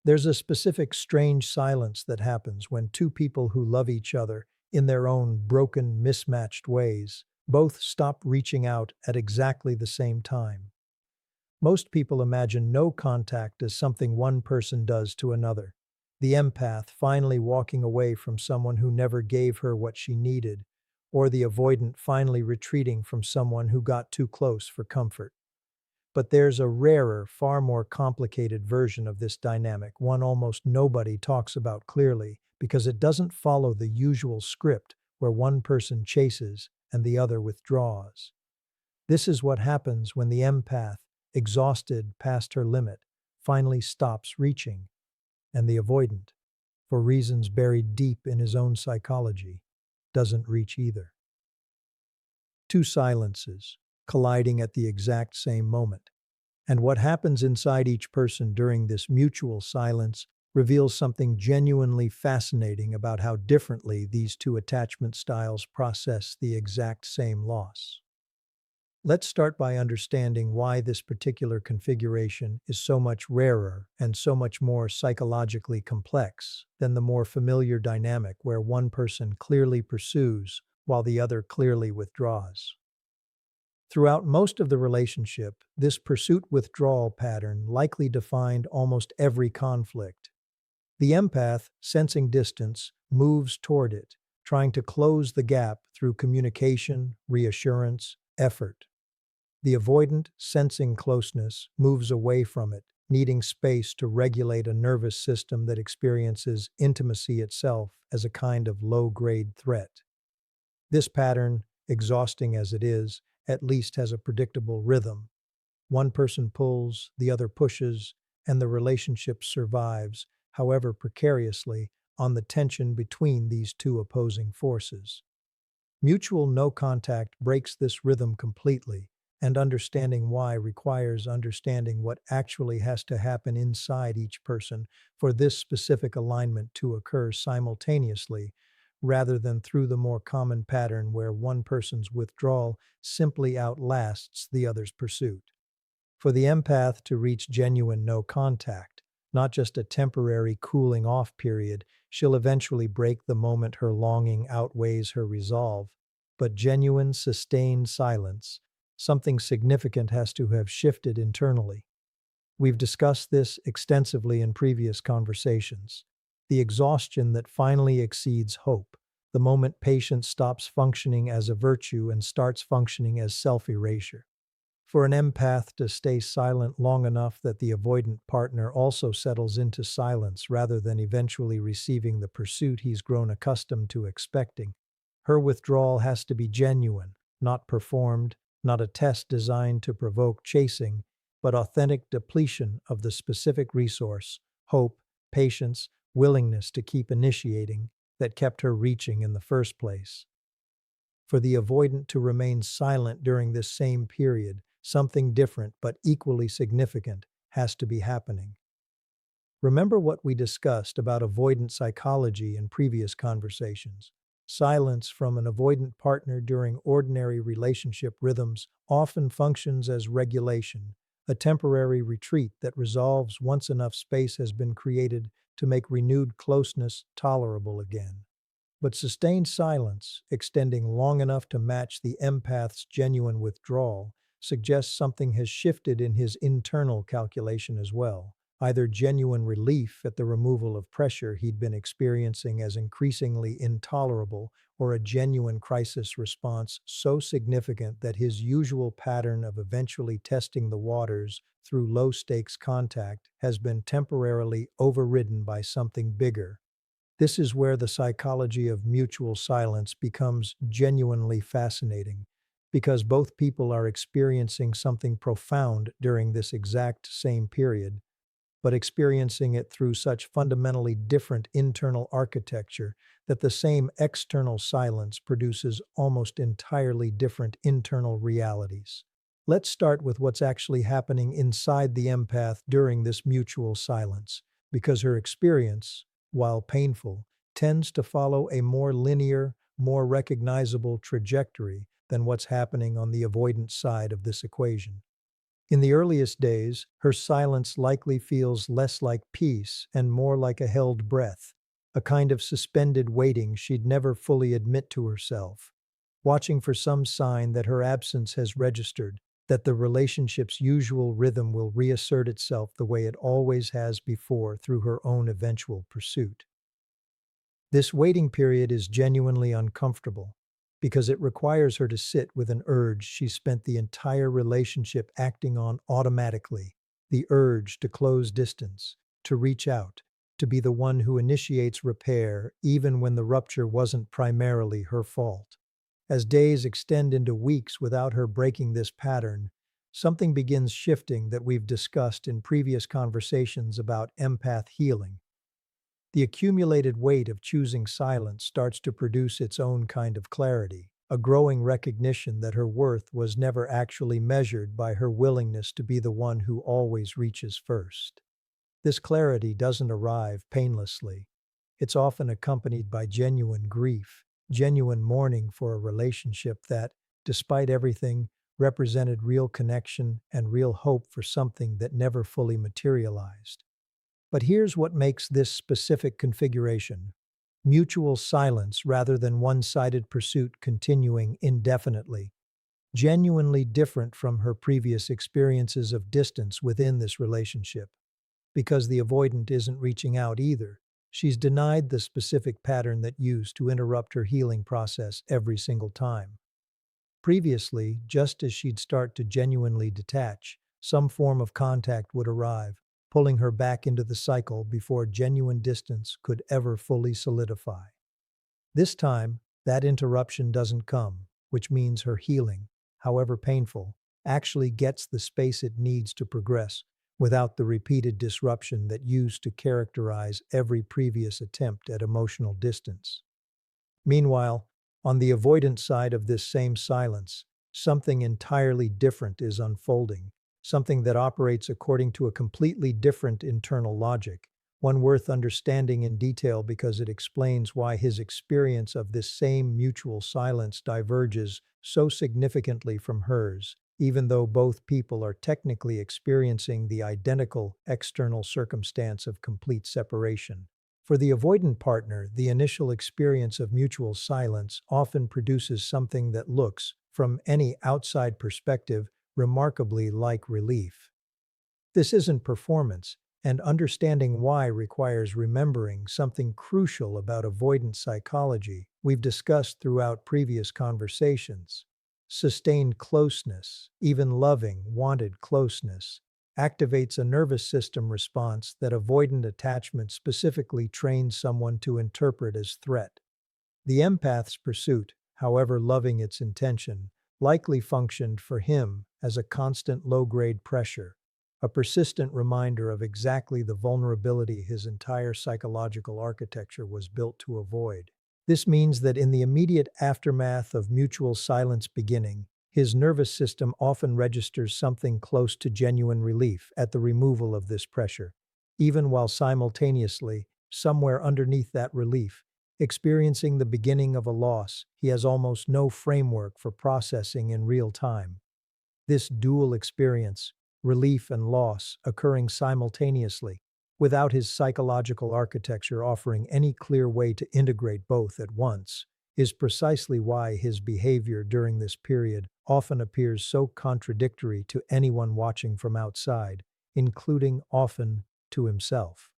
There's a specific strange silence that happens when two people who love each other in their own broken, mismatched ways both stop reaching out at exactly the same time. Most people imagine no contact as something one person does to another. The empath finally walking away from someone who never gave her what she needed, or the avoidant finally retreating from someone who got too close for comfort. But there's a rarer, far more complicated version of this dynamic, one almost nobody talks about clearly because it doesn't follow the usual script where one person chases and the other withdraws. This is what happens when the empath, exhausted past her limit, finally stops reaching, and the avoidant, for reasons buried deep in his own psychology, doesn't reach either. Two silences, colliding at the exact same moment. And what happens inside each person during this mutual silence reveals something genuinely fascinating about how differently these two attachment styles process the exact same loss. Let's start by understanding why this particular configuration is so much rarer and so much more psychologically complex than the more familiar dynamic where one person clearly pursues while the other clearly withdraws. Throughout most of the relationship, this pursuit-withdrawal pattern likely defined almost every conflict. The empath, sensing distance, moves toward it, trying to close the gap through communication, reassurance, effort. The avoidant, sensing closeness, moves away from it, needing space to regulate a nervous system that experiences intimacy itself as a kind of low-grade threat. This pattern, exhausting as it is, at least has a predictable rhythm. One person pulls, the other pushes, and the relationship survives, however precariously, on the tension between these two opposing forces. Mutual no contact breaks this rhythm completely, and understanding why requires understanding what actually has to happen inside each person for this specific alignment to occur simultaneously, rather than through the more common pattern where one person's withdrawal simply outlasts the other's pursuit. For the empath to reach genuine no contact, not just a temporary cooling off period, she'll eventually break the moment her longing outweighs her resolve, but genuine, sustained silence, something significant has to have shifted internally. We've discussed this extensively in previous conversations. The exhaustion that finally exceeds hope, the moment patience stops functioning as a virtue and starts functioning as self-erasure. For an empath to stay silent long enough that the avoidant partner also settles into silence rather than eventually receiving the pursuit he's grown accustomed to expecting, her withdrawal has to be genuine, not performed, not a test designed to provoke chasing, but authentic depletion of the specific resource, hope, patience, willingness to keep initiating, that kept her reaching in the first place. For the avoidant to remain silent during this same period, something different but equally significant has to be happening. Remember what we discussed about avoidant psychology in previous conversations. Silence from an avoidant partner during ordinary relationship rhythms often functions as regulation, a temporary retreat that resolves once enough space has been created to make renewed closeness tolerable again. But sustained silence, extending long enough to match the empath's genuine withdrawal, suggests something has shifted in his internal calculation as well, either genuine relief at the removal of pressure he'd been experiencing as increasingly intolerable, or a genuine crisis response so significant that his usual pattern of eventually testing the waters through low-stakes contact has been temporarily overridden by something bigger. This is where the psychology of mutual silence becomes genuinely fascinating, because both people are experiencing something profound during this exact same period, but experiencing it through such fundamentally different internal architecture that the same external silence produces almost entirely different internal realities. Let's start with what's actually happening inside the empath during this mutual silence, because her experience, while painful, tends to follow a more linear, more recognizable trajectory than what's happening on the avoidance side of this equation. In the earliest days, her silence likely feels less like peace and more like a held breath, a kind of suspended waiting she'd never fully admit to herself, watching for some sign that her absence has registered, that the relationship's usual rhythm will reassert itself the way it always has before through her own eventual pursuit. This waiting period is genuinely uncomfortable because it requires her to sit with an urge she spent the entire relationship acting on automatically, the urge to close distance, to reach out, to be the one who initiates repair even when the rupture wasn't primarily her fault. As days extend into weeks without her breaking this pattern, something begins shifting that we've discussed in previous conversations about empath healing. The accumulated weight of choosing silence starts to produce its own kind of clarity, a growing recognition that her worth was never actually measured by her willingness to be the one who always reaches first. This clarity doesn't arrive painlessly. It's often accompanied by genuine grief, genuine mourning for a relationship that, despite everything, represented real connection and real hope for something that never fully materialized. But here's what makes this specific configuration, mutual silence rather than one-sided pursuit continuing indefinitely, genuinely different from her previous experiences of distance within this relationship. Because the avoidant isn't reaching out either, she's denied the specific pattern that used to interrupt her healing process every single time. Previously, just as she'd start to genuinely detach, some form of contact would arrive, pulling her back into the cycle before genuine distance could ever fully solidify. This time, that interruption doesn't come, which means her healing, however painful, actually gets the space it needs to progress without the repeated disruption that used to characterize every previous attempt at emotional distance. Meanwhile, on the avoidant side of this same silence, something entirely different is unfolding, something that operates according to a completely different internal logic, one worth understanding in detail because it explains why his experience of this same mutual silence diverges so significantly from hers, even though both people are technically experiencing the identical external circumstance of complete separation. For the avoidant partner, the initial experience of mutual silence often produces something that looks, from any outside perspective, remarkably like relief. This isn't performance, and understanding why requires remembering something crucial about avoidant psychology we've discussed throughout previous conversations. Sustained closeness, even loving, wanted closeness, activates a nervous system response that avoidant attachment specifically trains someone to interpret as threat. The empath's pursuit, however loving its intention, likely functioned for him as a constant low-grade pressure, a persistent reminder of exactly the vulnerability his entire psychological architecture was built to avoid. This means that in the immediate aftermath of mutual silence beginning, his nervous system often registers something close to genuine relief at the removal of this pressure, even while simultaneously, somewhere underneath that relief, experiencing the beginning of a loss he has almost no framework for processing in real time. This dual experience, relief and loss, occurring simultaneously, without his psychological architecture offering any clear way to integrate both at once, is precisely why his behavior during this period often appears so contradictory to anyone watching from outside, including often to himself.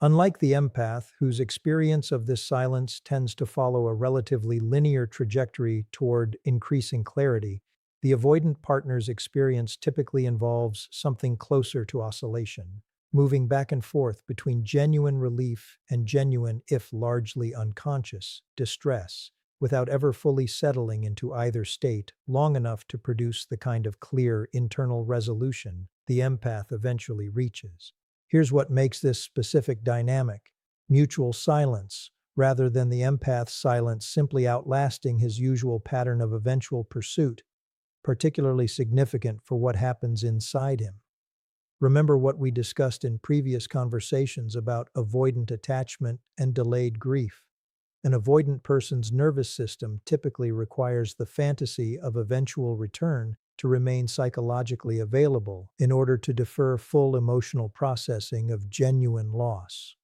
Unlike the empath, whose experience of this silence tends to follow a relatively linear trajectory toward increasing clarity, the avoidant partner's experience typically involves something closer to oscillation, moving back and forth between genuine relief and genuine, if largely unconscious, distress, without ever fully settling into either state long enough to produce the kind of clear internal resolution the empath eventually reaches. Here's what makes this specific dynamic: mutual silence, rather than the empath's silence simply outlasting his usual pattern of eventual pursuit, particularly significant for what happens inside him. Remember what we discussed in previous conversations about avoidant attachment and delayed grief. An avoidant person's nervous system typically requires the fantasy of eventual return to remain psychologically available in order to defer full emotional processing of genuine loss.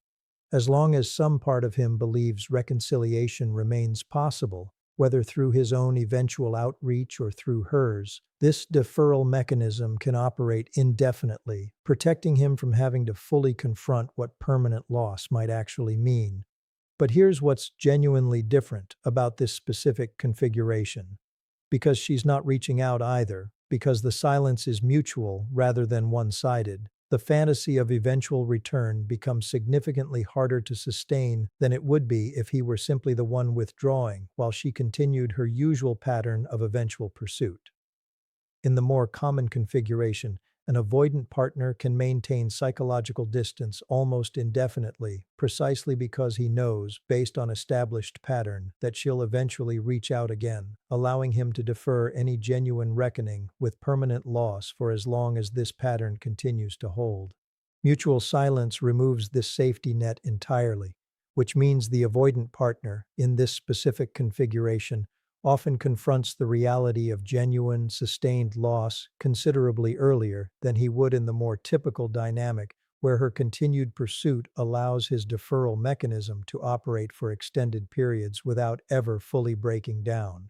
As long as some part of him believes reconciliation remains possible, whether through his own eventual outreach or through hers, this deferral mechanism can operate indefinitely, protecting him from having to fully confront what permanent loss might actually mean. But here's what's genuinely different about this specific configuration. Because she's not reaching out either, because the silence is mutual rather than one-sided, the fantasy of eventual return becomes significantly harder to sustain than it would be if he were simply the one withdrawing while she continued her usual pattern of eventual pursuit. In the more common configuration, an avoidant partner can maintain psychological distance almost indefinitely, precisely because he knows, based on established pattern, that she'll eventually reach out again, allowing him to defer any genuine reckoning with permanent loss for as long as this pattern continues to hold. Mutual silence removes this safety net entirely, which means the avoidant partner, in this specific configuration, often confronts the reality of genuine, sustained loss considerably earlier than he would in the more typical dynamic where her continued pursuit allows his deferral mechanism to operate for extended periods without ever fully breaking down.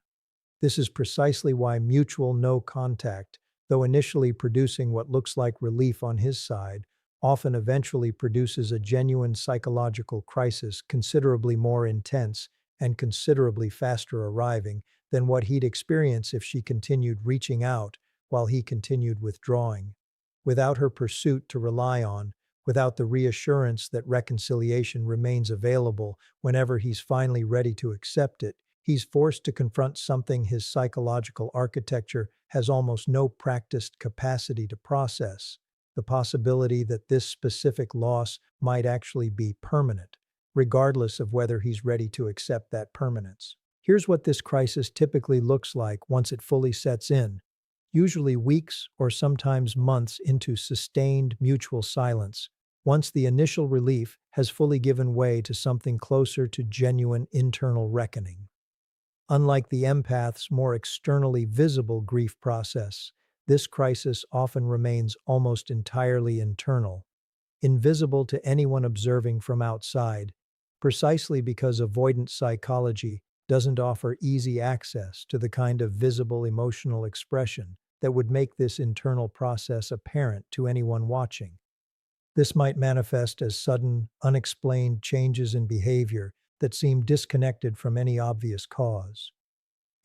This is precisely why mutual no contact, though initially producing what looks like relief on his side, often eventually produces a genuine psychological crisis considerably more intense and considerably faster arriving than what he'd experience if she continued reaching out while he continued withdrawing. Without her pursuit to rely on, without the reassurance that reconciliation remains available whenever he's finally ready to accept it, he's forced to confront something his psychological architecture has almost no practiced capacity to process: the possibility that this specific loss might actually be permanent, regardless of whether he's ready to accept that permanence. Here's what this crisis typically looks like once it fully sets in, usually weeks or sometimes months into sustained mutual silence, once the initial relief has fully given way to something closer to genuine internal reckoning. Unlike the empath's more externally visible grief process, this crisis often remains almost entirely internal, invisible to anyone observing from outside, precisely because avoidant psychology doesn't offer easy access to the kind of visible emotional expression that would make this internal process apparent to anyone watching. This might manifest as sudden, unexplained changes in behavior that seem disconnected from any obvious cause.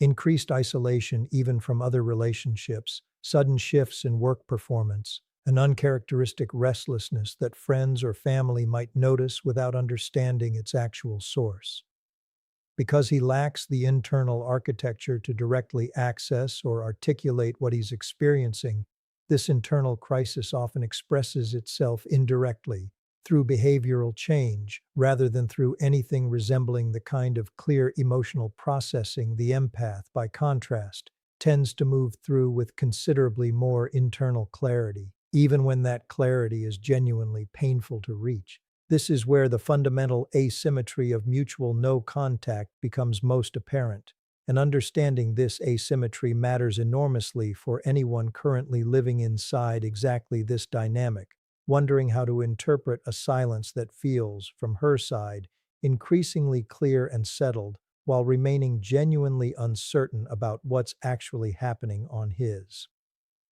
Increased isolation even from other relationships, sudden shifts in work performance, an uncharacteristic restlessness that friends or family might notice without understanding its actual source. Because he lacks the internal architecture to directly access or articulate what he's experiencing, this internal crisis often expresses itself indirectly, through behavioral change, rather than through anything resembling the kind of clear emotional processing the empath, by contrast, tends to move through with considerably more internal clarity, even when that clarity is genuinely painful to reach. This is where the fundamental asymmetry of mutual no contact becomes most apparent, and understanding this asymmetry matters enormously for anyone currently living inside exactly this dynamic, wondering how to interpret a silence that feels, from her side, increasingly clear and settled, while remaining genuinely uncertain about what's actually happening on his.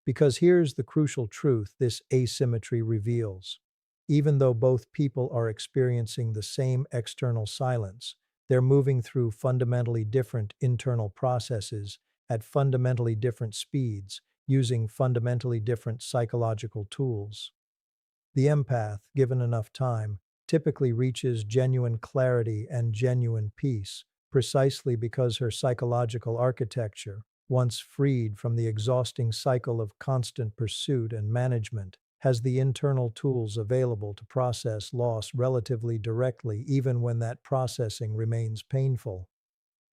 Because here's the crucial truth this asymmetry reveals. Even though both people are experiencing the same external silence, they're moving through fundamentally different internal processes at fundamentally different speeds, using fundamentally different psychological tools. The empath, given enough time, typically reaches genuine clarity and genuine peace, precisely because her psychological architecture, once freed from the exhausting cycle of constant pursuit and management, has the internal tools available to process loss relatively directly even when that processing remains painful.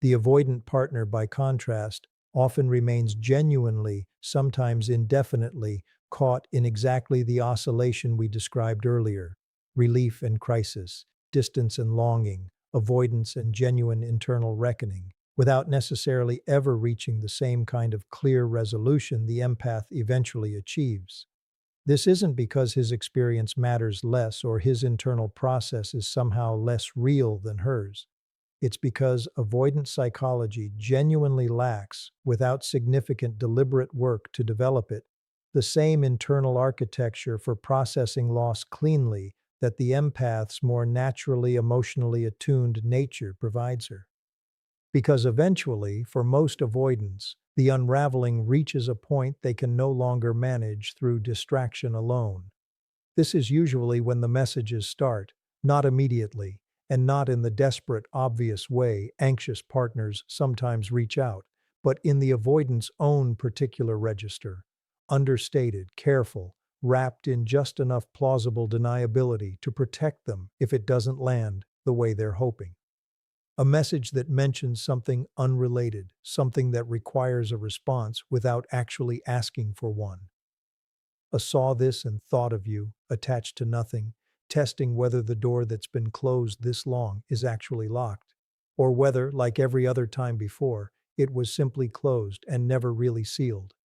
The avoidant partner, by contrast, often remains genuinely, sometimes indefinitely, caught in exactly the oscillation we described earlier: relief and crisis, distance and longing, avoidance and genuine internal reckoning. without necessarily ever reaching the same kind of clear resolution the empath eventually achieves. This isn't because his experience matters less or his internal process is somehow less real than hers. It's because avoidant psychology genuinely lacks, without significant deliberate work to develop it, the same internal architecture for processing loss cleanly that the empath's more naturally emotionally attuned nature provides her. Because eventually, for most avoidants, the unraveling reaches a point they can no longer manage through distraction alone. This is usually when the messages start, not immediately, and not in the desperate, obvious way anxious partners sometimes reach out, but in the avoidant's own particular register, understated, careful, wrapped in just enough plausible deniability to protect them if it doesn't land the way they're hoping. A message that mentions something unrelated, something that requires a response without actually asking for one. A saw this and thought of you, attached to nothing, testing whether the door that's been closed this long is actually locked, or whether, like every other time before, it was simply closed and never really sealed.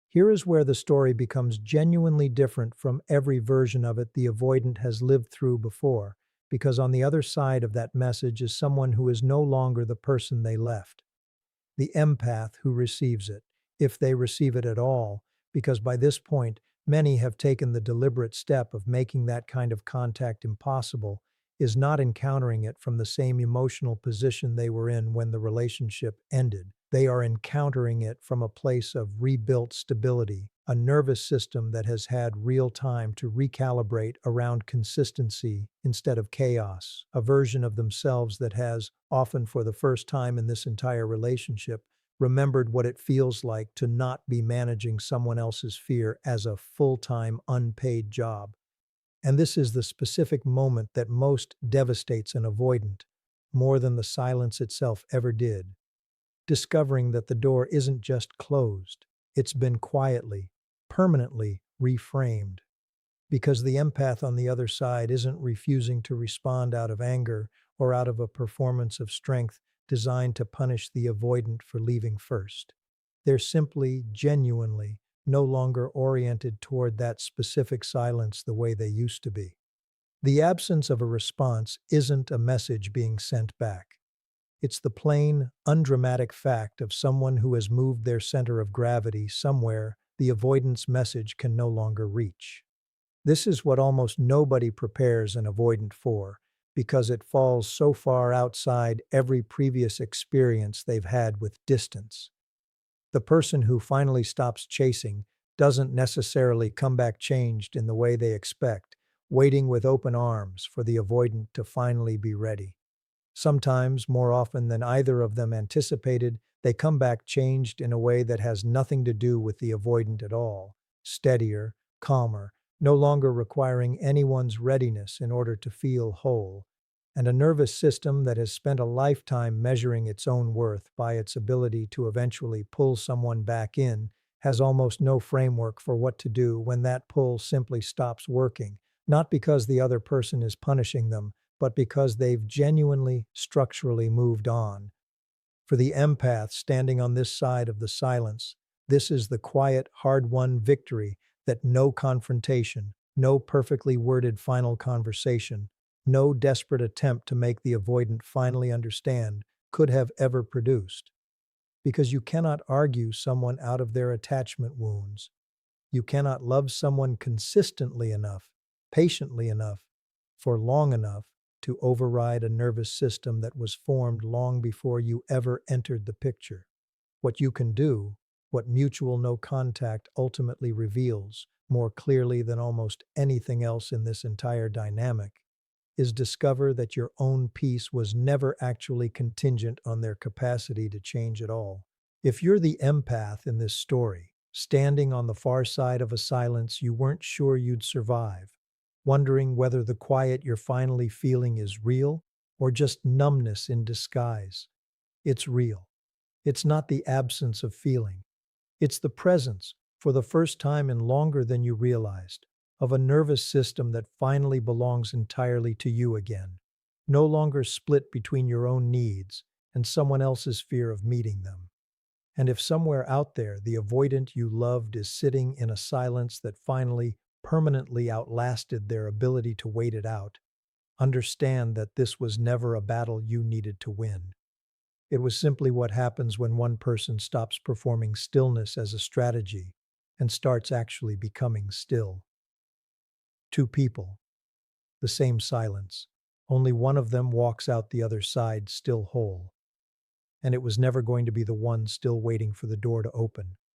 Here is where the story becomes genuinely different from every version of it the avoidant has lived through before, because on the other side of that message is someone who is no longer the person they left. The empath who receives it, if they receive it at all, because by this point, many have taken the deliberate step of making that kind of contact impossible, is not encountering it from the same emotional position they were in when the relationship ended. They are encountering it from a place of rebuilt stability, a nervous system that has had real time to recalibrate around consistency instead of chaos, a version of themselves that has, often for the first time in this entire relationship, remembered what it feels like to not be managing someone else's fear as a full-time unpaid job. And this is the specific moment that most devastates an avoidant, more than the silence itself ever did. Discovering that the door isn't just closed, it's been quietly, permanently reframed. Because the empath on the other side isn't refusing to respond out of anger or out of a performance of strength designed to punish the avoidant for leaving first. They're simply, genuinely, no longer oriented toward that specific silence the way they used to be. The absence of a response isn't a message being sent back. It's the plain, undramatic fact of someone who has moved their center of gravity somewhere the avoidance message can no longer reach. This is what almost nobody prepares an avoidant for, because it falls so far outside every previous experience they've had with distance. The person who finally stops chasing doesn't necessarily come back changed in the way they expect, waiting with open arms for the avoidant to finally be ready. Sometimes, more often than either of them anticipated, they come back changed in a way that has nothing to do with the avoidant at all, steadier, calmer, no longer requiring anyone's readiness in order to feel whole, and a nervous system that has spent a lifetime measuring its own worth by its ability to eventually pull someone back in, has almost no framework for what to do when that pull simply stops working, not because the other person is punishing them, but because they've genuinely, structurally moved on. For the empath standing on this side of the silence, this is the quiet, hard-won victory that no confrontation, no perfectly worded final conversation, no desperate attempt to make the avoidant finally understand could have ever produced. Because you cannot argue someone out of their attachment wounds. You cannot love someone consistently enough, patiently enough, for long enough to override a nervous system that was formed long before you ever entered the picture. What you can do, what mutual no contact ultimately reveals, more clearly than almost anything else in this entire dynamic, is discover that your own peace was never actually contingent on their capacity to change at all. If you're the empath in this story, standing on the far side of a silence you weren't sure you'd survive, wondering whether the quiet you're finally feeling is real or just numbness in disguise, it's real. It's not the absence of feeling. It's the presence, for the first time in longer than you realized, of a nervous system that finally belongs entirely to you again, no longer split between your own needs and someone else's fear of meeting them. And if somewhere out there the avoidant you loved is sitting in a silence that finally, permanently outlasted their ability to wait it out, understand that this was never a battle you needed to win. It was simply what happens when one person stops performing stillness as a strategy and starts actually becoming still. Two people, the same silence. Only one of them walks out the other side still whole. And it was never going to be the one still waiting for the door to open.